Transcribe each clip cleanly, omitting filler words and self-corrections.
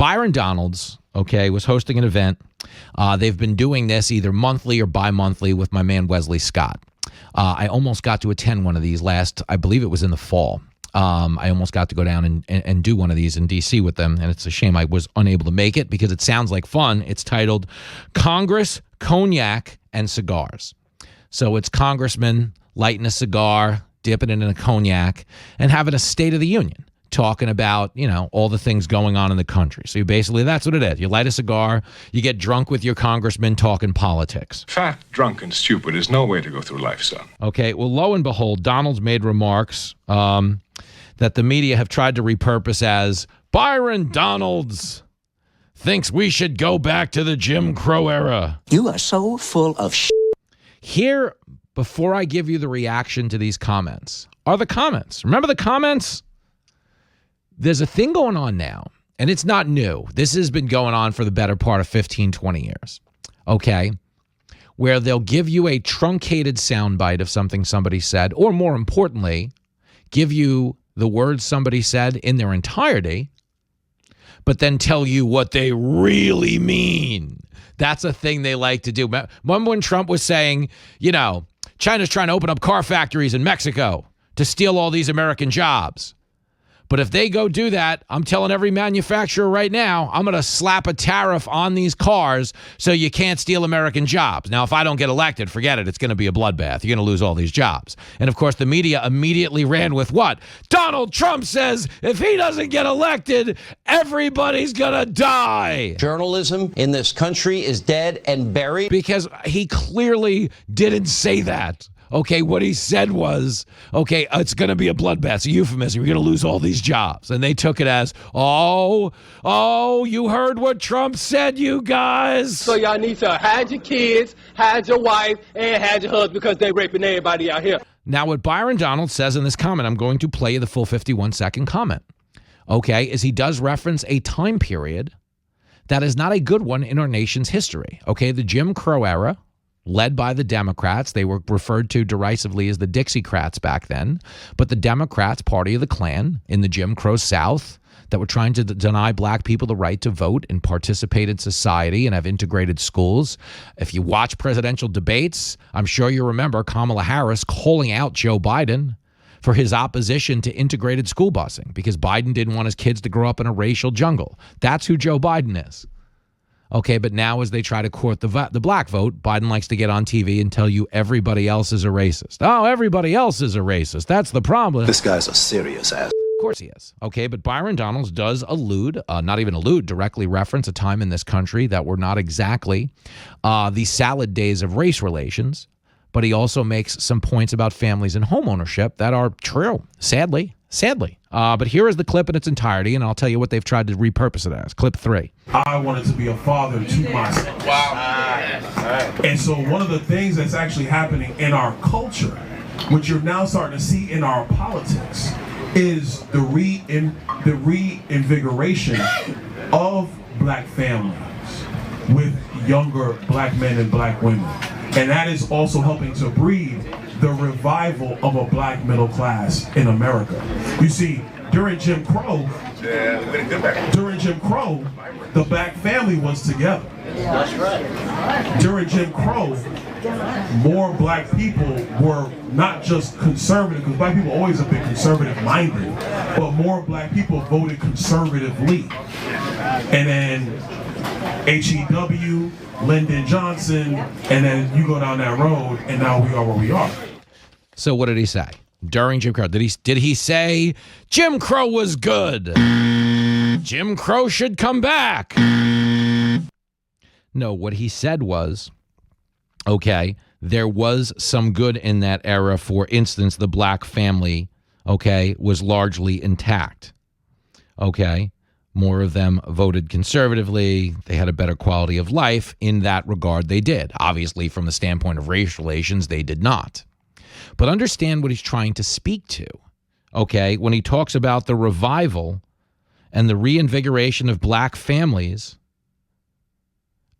Byron Donalds, okay, was hosting an event. They've been doing this either monthly or bi-monthly with my man Wesley Scott. I almost got to attend one of these I believe it was in the fall. I almost got to go down and do one of these in D.C. with them, and it's a shame I was unable to make it because it sounds like fun. It's titled Congress, Cognac, and Cigars. So it's Congressman lighting a cigar, dipping it in a cognac, and having a State of the Union, talking about, all the things going on in the country. So basically, that's what it is. You light a cigar, you get drunk with your congressman talking politics. Fat, drunk, and stupid is no way to go through life, son. Okay, well, lo and behold, Donald's made remarks that the media have tried to repurpose as Byron Donalds thinks we should go back to the Jim Crow era. You are so full of shit. Here, before I give you the reaction to these comments, are the comments. Remember the comments? There's a thing going on now, and it's not new. This has been going on for the better part of 15, 20 years, okay, where they'll give you a truncated soundbite of something somebody said, or more importantly, give you the words somebody said in their entirety, but then tell you what they really mean. That's a thing they like to do. Remember when Trump was saying, China's trying to open up car factories in Mexico to steal all these American jobs. But if they go do that, I'm telling every manufacturer right now, I'm going to slap a tariff on these cars so you can't steal American jobs. Now, if I don't get elected, forget it. It's going to be a bloodbath. You're going to lose all these jobs. And, of course, the media immediately ran with what? Donald Trump says if he doesn't get elected, everybody's going to die. Journalism in this country is dead and buried. Because he clearly didn't say that. Okay, what he said was, it's going to be a bloodbath. It's a euphemism. You're going to lose all these jobs. And they took it as, you heard what Trump said, you guys. So y'all need to hide your kids, hide your wife, and hide your husband because they raping everybody out here. Now, what Byron Donalds says in this comment, I'm going to play you the full 51-second comment, is he does reference a time period that is not a good one in our nation's history. The Jim Crow era, led by the Democrats. They were referred to derisively as the Dixiecrats back then. But the Democrats, party of the Klan in the Jim Crow South, that were trying to deny black people the right to vote and participate in society and have integrated schools. If you watch presidential debates, I'm sure you remember Kamala Harris calling out Joe Biden for his opposition to integrated school busing because Biden didn't want his kids to grow up in a racial jungle. That's who Joe Biden is. But now as they try to court the black vote, Biden likes to get on TV and tell you everybody else is a racist. Oh, everybody else is a racist. That's the problem. This guy's a serious ass. Of course he is. But Byron Donalds does directly reference a time in this country that were not exactly the salad days of race relations. But he also makes some points about families and homeownership that are true, sadly. But here is the clip in its entirety, and I'll tell you what they've tried to repurpose it as. Clip 3. I wanted to be a father to my son. Wow. And so one of the things that's actually happening in our culture, which you're now starting to see in our politics, is the reinvigoration of black families with younger black men and black women. And that is also helping to breed the revival of a black middle class in America. You see, during Jim Crow, the black family was together. That's right. During Jim Crow, more black people were not just conservative, because black people always have been conservative-minded, but more black people voted conservatively. And then H.E.W., Lyndon Johnson, and then you go down that road, and now we are where we are. So what did he say during Jim Crow? Did he say Jim Crow was good? Jim Crow should come back? No, what he said was, there was some good in that era. For instance, the black family, was largely intact. More of them voted conservatively. They had a better quality of life. In that regard, they did. Obviously, from the standpoint of race relations, they did not. But understand what he's trying to speak to, when he talks about the revival and the reinvigoration of black families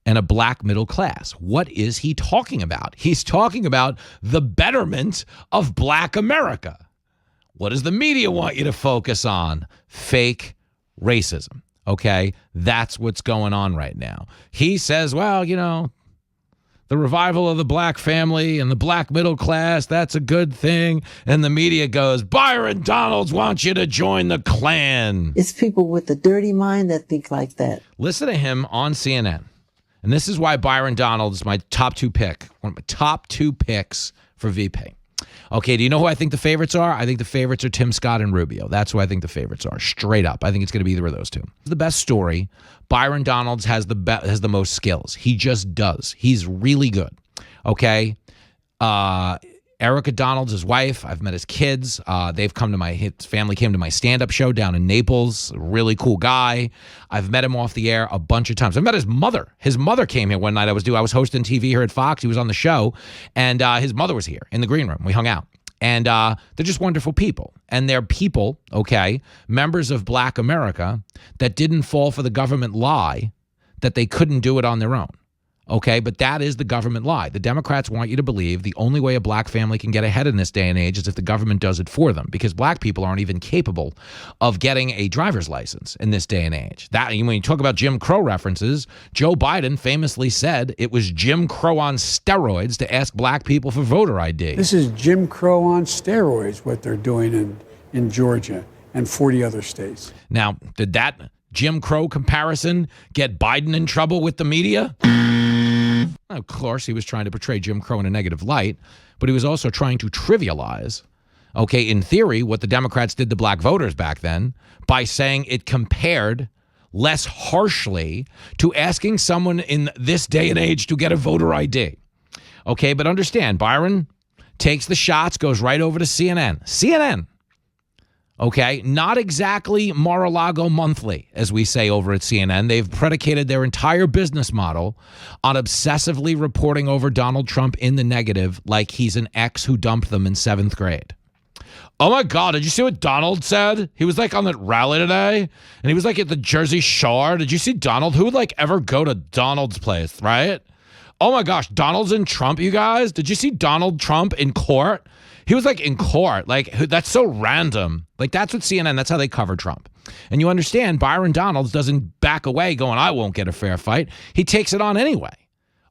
and a black middle class. What is he talking about? He's talking about the betterment of black America. What does the media want you to focus on? Fake racism. Okay, that's what's going on right now. He says, well, the revival of the black family and the black middle class, that's a good thing. And the media goes, Byron Donalds wants you to join the Klan. It's people with a dirty mind that think like that. Listen to him on CNN. And this is why Byron Donalds is my top two pick, one of my top two picks for VP. Okay, do you know who I think the favorites are? I think the favorites are Tim Scott and Rubio. That's who I think the favorites are, straight up. I think it's going to be either of those two. The best story, Byron Donalds has the most skills. He just does. He's really good. Okay? Erica Donalds, his wife, I've met his kids. His family came to my stand-up show down in Naples. Really cool guy. I've met him off the air a bunch of times. I've met his mother. His mother came here one night. I was hosting TV here at Fox. He was on the show, and his mother was here in the green room. We hung out. And they're just wonderful people. And they're people, okay, members of Black America that didn't fall for the government lie that they couldn't do it on their own. Okay, but that is the government lie. The Democrats want you to believe the only way a black family can get ahead in this day and age is if the government does it for them, because black people aren't even capable of getting a driver's license in this day and age. That, when you talk about Jim Crow references, Joe Biden famously said it was Jim Crow on steroids to ask black people for voter ID. This is Jim Crow on steroids, what they're doing in Georgia and 40 other states. Now, did that Jim Crow comparison get Biden in trouble with the media? Of course, he was trying to portray Jim Crow in a negative light, but he was also trying to trivialize, okay, in theory, what the Democrats did to black voters back then by saying it compared less harshly to asking someone in this day and age to get a voter ID. Okay, but understand, Byron takes the shots, goes right over to CNN. CNN. Okay, not exactly Mar-a-Lago Monthly, as we say over at CNN. They've predicated their entire business model on obsessively reporting over Donald Trump in the negative like he's an ex who dumped them in 7th grade. Oh my God, did you see what Donald said? He was like on that rally today, and he was like at the Jersey Shore. Did you see Donald? Who would like ever go to Donald's place, right? Oh my gosh, Donald's in Trump, you guys. Did you see Donald Trump in court? He was like in court. Like, that's so random. Like, that's what CNN, that's how they cover Trump. And you understand, Byron Donalds doesn't back away going, I won't get a fair fight. He takes it on anyway.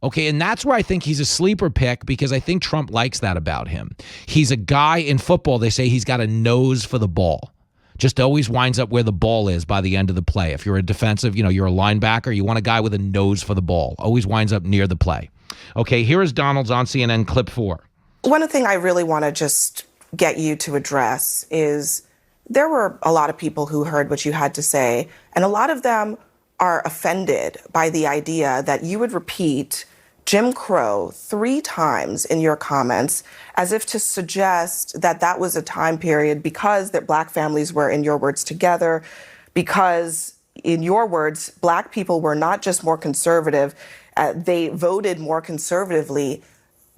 Okay, and that's where I think he's a sleeper pick, because I think Trump likes that about him. He's a guy in football, they say he's got a nose for the ball. Just always winds up where the ball is by the end of the play. If you're a defensive, you're a linebacker, you want a guy with a nose for the ball. Always winds up near the play. Okay, here is Donalds on CNN, clip 4. One thing I really want to just get you to address is there were a lot of people who heard what you had to say, and a lot of them are offended by the idea that you would repeat Jim Crow 3 times in your comments as if to suggest that that was a time period because that black families were, in your words, together, because, in your words, black people were not just more conservative, they voted more conservatively.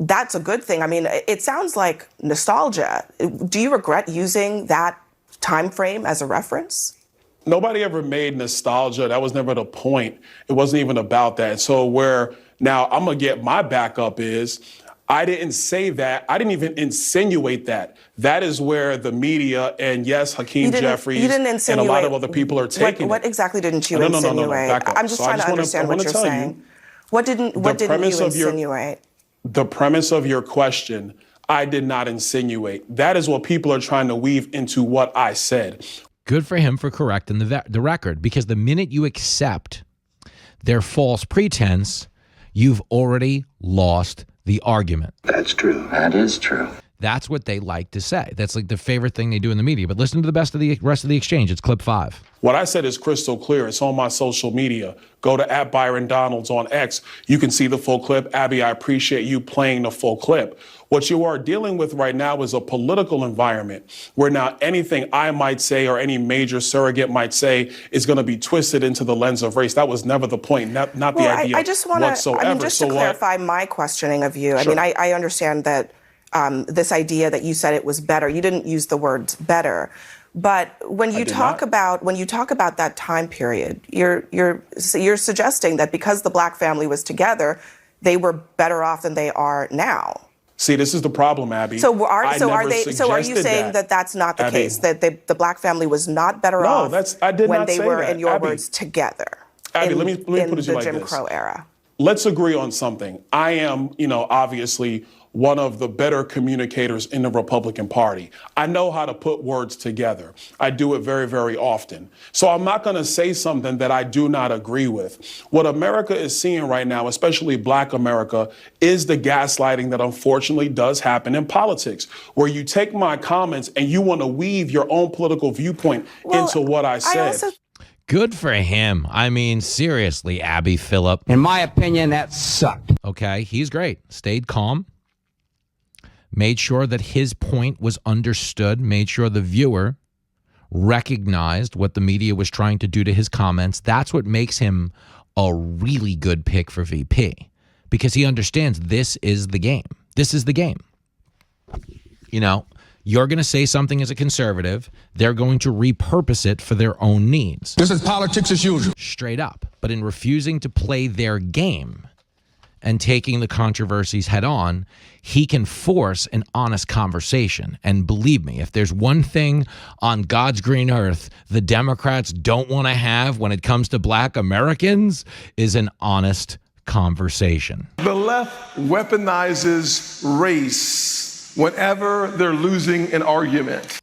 That's a good thing. I mean, it sounds like nostalgia. Do you regret using that time frame as a reference? Nobody ever made nostalgia. That was never the point. It wasn't even about that. So where now I'm going to get my backup is I didn't say that. I didn't even insinuate that. That is where the media and, yes, Hakeem Jeffries and a lot of other people are taking What exactly didn't you No, insinuate? back up. I'm just trying to understand what you're saying. What didn't you insinuate? The premise of your question, I did not insinuate. That is what people are trying to weave into what I said. Good for him for correcting the record, because the minute you accept their false pretense, you've already lost the argument. That's true. That is true. That's what they like to say. That's like the favorite thing they do in the media. But listen to the rest of the exchange. It's clip 5. What I said is crystal clear. It's on my social media. Go to @ByronDonalds on X. You can see the full clip. Abby, I appreciate you playing the full clip. What you are dealing with right now is a political environment where now anything I might say or any major surrogate might say is going to be twisted into the lens of race. That was never the point, not the idea I just want whatsoever. to, just to clarify my questioning of you. Sure. I understand that this idea that you said it was better. You didn't use the words better. But when you talk about that time period, you're suggesting that because the black family was together, they were better off than they are now. See, this is the problem, Abby. So are you saying that that's not the case? That the black family was not better off when they were, in your words, together? Abby, let me put it to you like this. In the Jim this. Crow era. Let's agree on something. I am, obviously one of the better communicators in the Republican Party. I know how to put words together. I do it very, very often. So I'm not going to say something that I do not agree with. What America is seeing right now, especially Black America, is the gaslighting that unfortunately does happen in politics, where you take my comments and you want to weave your own political viewpoint into what I said. Good for him. I mean, seriously, Abby Phillip. In my opinion, that sucked. Okay, he's great. Stayed calm. Made sure that his point was understood. Made sure the viewer recognized what the media was trying to do to his comments. That's what makes him a really good pick for VP, because he understands this is the game. This is the game. You're going to say something as a conservative. They're going to repurpose it for their own needs. This is politics as usual. Straight up. But in refusing to play their game and taking the controversies head on, he can force an honest conversation. And believe me, if there's one thing on God's green earth the Democrats don't want to have when it comes to Black Americans is an honest conversation. The left weaponizes race whenever they're losing an argument.